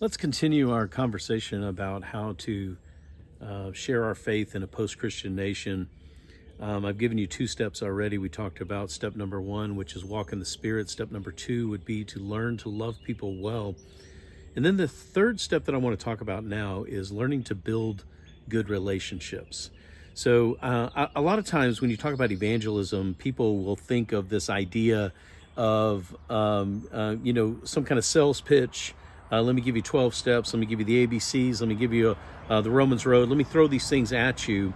Let's continue our conversation about how to share our faith in a post-Christian nation. I've given you two steps already. We talked about step number one, which is walk in the Spirit. Step number two would be to learn to love people well. And then the third step that I want to talk about now is learning to build good relationships. So a lot of times when you talk about evangelism, people will think of this idea of, some kind of sales pitch. Let me give you 12 steps. Let me give you the ABCs. Let me give you the Romans Road. Let me throw these things at you.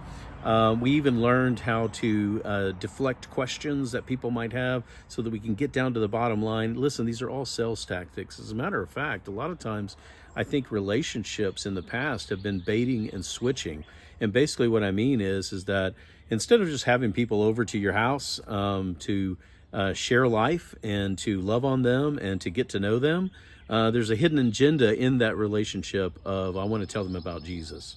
We even learned how to deflect questions that people might have so that we can get down to the bottom line. Listen, these are all sales tactics. As a matter of fact, a lot of times I think relationships in the past have been baiting and switching. And basically what I mean is that instead of just having people over to your house to share life and to love on them and to get to know them, there's a hidden agenda in that relationship of I want to tell them about Jesus.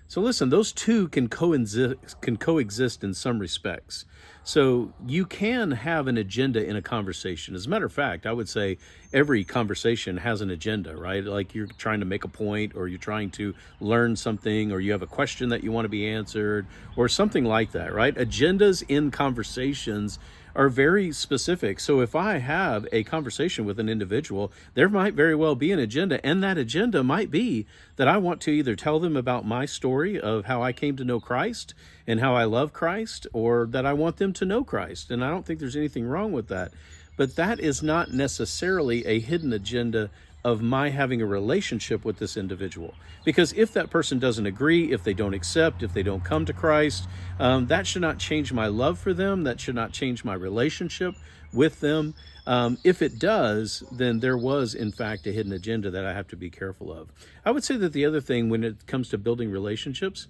So listen, those two can coexist in some respects. So you can have an agenda in a conversation. As a matter of fact, I would say every conversation has an agenda, right? Like you're trying to make a point, or you're trying to learn something, or you have a question that you want to be answered, or something like that, right? Agendas in conversations are very specific. So if I have a conversation with an individual, there might very well be an agenda, and that agenda might be that I want to either tell them about my story of how I came to know Christ and how I love Christ, or that I want them to know Christ. And I don't think there's anything wrong with that. But that is not necessarily a hidden agenda of my having a relationship with this individual. Because if that person doesn't agree, if they don't accept, if they don't come to Christ, that should not change my love for them. That should not change my relationship with them. If it does, then there was, in fact, a hidden agenda that I have to be careful of. I would say that the other thing when it comes to building relationships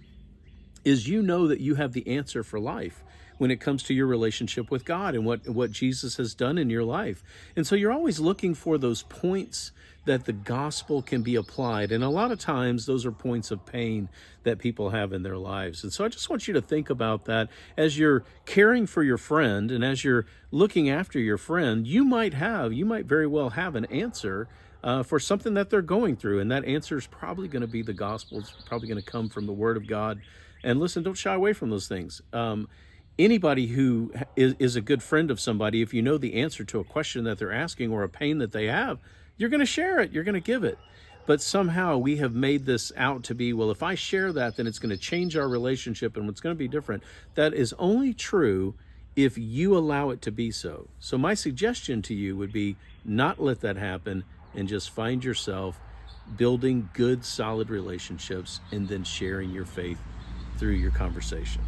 is that you have the answer for life when it comes to your relationship with God and what Jesus has done in your life. And so you're always looking for those points that the gospel can be applied. And a lot of times those are points of pain that people have in their lives. And so I just want you to think about that as you're caring for your friend and as you're looking after your friend. You might very well have an answer for something that they're going through. And that answer is probably going to be the gospel. It's probably going to come from the Word of God. And listen, don't shy away from those things. Anybody who is a good friend of somebody, if you know the answer to a question that they're asking or a pain that they have, you're going to share it. You're going to give it. But somehow we have made this out to be, well, if I share that, then it's going to change our relationship and it's going to be different. That is only true if you allow it to be so. So my suggestion to you would be not let that happen and just find yourself building good, solid relationships and then sharing your faith through your conversation.